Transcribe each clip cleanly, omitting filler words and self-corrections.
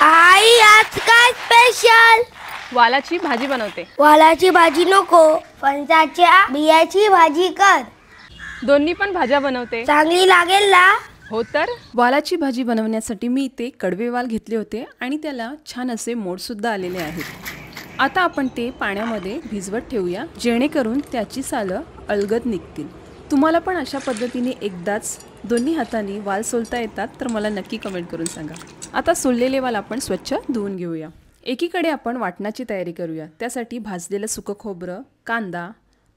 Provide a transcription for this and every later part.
आई आज काय स्पेशल? वालाची भाजी बनवते। वालाची भाजी नको, फणसाच्या बियाची भाजी कर। दोन्ही पण भाज्या बनवते। चांगली लागेल ना? हो तर। वालाची भाजी बनवण्यासाठी मी इथे कडवे वाल घेतले होते आणि त्याला छान असे मोड सुद्धा आलेले आहेत। आता आपण ते पाण्यामध्ये भिजवत ठेवूया जेणेकरून त्याची सालं अलगद निघतील। तुम्हाला पण अशा पद्धतीने एकदाच दोन्ही हातांनी वाल सोलता येतात तर मला नक्की कमेंट करून सांगा। आता सोललेले वाल आपण स्वच्छ धुवून घेऊया। एकीकडे आपण वाटणाची तयारी करूया। त्यासाठी भाजलेलं सुकं खोबरं, कांदा,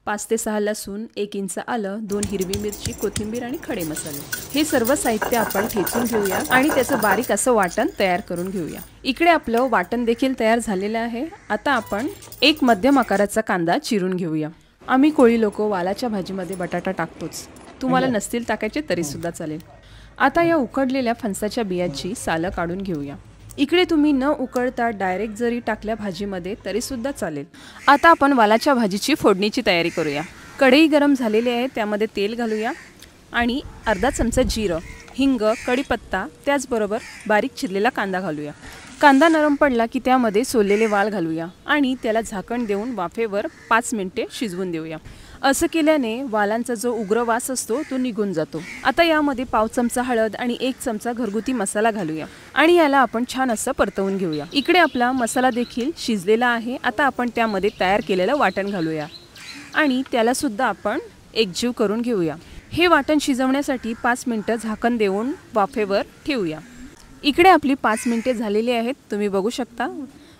5 ते 6 लसूण, 1 इंच आलं, 2 हिरवी मिरची, कोथिंबीर आणि खडे मसाले हे सर्व साहित्य आपण ठेचून घेऊया आणि त्याचं बारीक असं वाटण तयार करून घेऊया। इकडे आपलं वाटण देखील तयार झालेलं आहे। आता आपण एक मध्यम आकाराचा कांदा चिरून घेऊया। आम्ही कोळी लोक वालाच्या भाजीमध्ये बटाटा टाकतोच, तुम्हाला नसतील टाकायचे तरी सुद्धा चालेल। आता या उकडलेल्या फणसाच्या बियाची सालं काढून घेऊया। इकडे तुम्ही न उकळता डायरेक्ट जरी टाकल्या भाजीमध्ये तरी सुद्धा चालेल। आता आपण वालाच्या भाजीची फोडणीची तयारी करूया। कढई गरम झालेली आहे, त्यामध्ये तेल घालूया आणि अर्धा चमचा जिरं, हिंग, कढीपत्ता, त्याचबरोबर बारीक चिरलेला कांदा घालूया। कांदा नरम पडला की त्यामध्ये सोललेले वाल घालूया आणि त्याला झाकण देऊन वाफेवर 5 मिनिटे शिजवून देऊया। असं केल्याने वालांचा जो उग्र वास असतो तो निघून जातो। आता यामध्ये पाव चमचा हळद आणि 1 चमचा घरगुती मसाला घालूया आणि याला आपण छान असं परतवून घेऊया। इकडे आपला मसाला देखील शिजलेला आहे। आता आपण त्यामध्ये तयार केलेलं वाटण घालूया आणि त्याला सुद्धा आपण एकजीव करून घेऊया। हे वाटण शिजवण्यासाठी 5 मिनिटं झाकण देऊन वाफेवर ठेवूया। इकडे आपली 5 मिनिटे झालेली आहेत, तुम्ही बघू शकता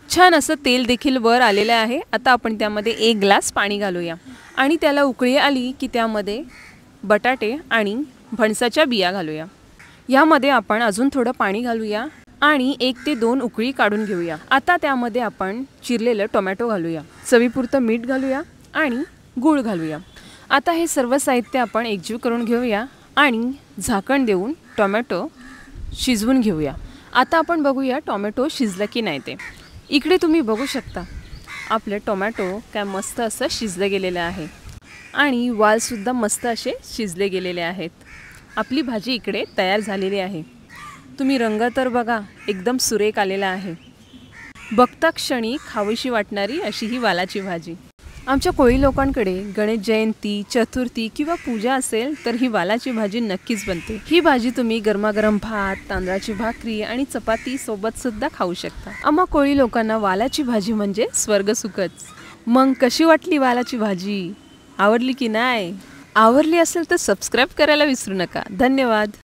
छान असं तेल देखील वर आलेलं आहे। आता आपण त्यामध्ये 1 ग्लास पाणी घालूया आणि त्याला उकळी आली की त्यामध्ये बटाटे आणि फणसाच्या बिया घालूया। यामध्ये आपण अजून थोडं पाणी घालूया आणि 1 ते 2 उकळी काढून घेऊया। आता त्यामध्ये आपण चिरलेलं टोमॅटो घालूया, चवीपुरतं मीठ घालूया आणि गूळ घालूया। आता हे सर्व साहित्य आपण एकजीव करून घेऊया आणि झाकण देऊन टोमॅटो शिजवून घेऊया। आता आपण बघूया टोमॅटो शिजलं की नाही ते। इकडे तुम्ही बघू शकता आपले टोमॅटो काय मस्त असं शिजलं गेलेलं आहे आणि वालसुद्धा मस्त असे शिजले गेलेले आहेत। आपली भाजी इकडे तयार झालेली आहे। तुम्ही रंग तर बघा, एकदम सुरेख आलेला आहे। बघता क्षणी खावीशी वाटणारी अशी ही वालाची भाजी। आमच्या कोळी लोकांकडे गणेश जयंती, चतुर्थी किंवा पूजा असेल तर ही वालाची भाजी नक्कीच बनते। ही भाजी तुम्ही गरमागरम भात, तांदळाची भाकरी आणि चपाती सोबत सुद्धा खाऊ शकता। आम्हा कोळी लोकांना वालाची भाजी म्हणजे स्वर्गसुखच। मग कशी वाटली वालाची भाजी? आवडली की नाही? आवडली असेल तर सबस्क्राईब करायला विसरू नका। धन्यवाद।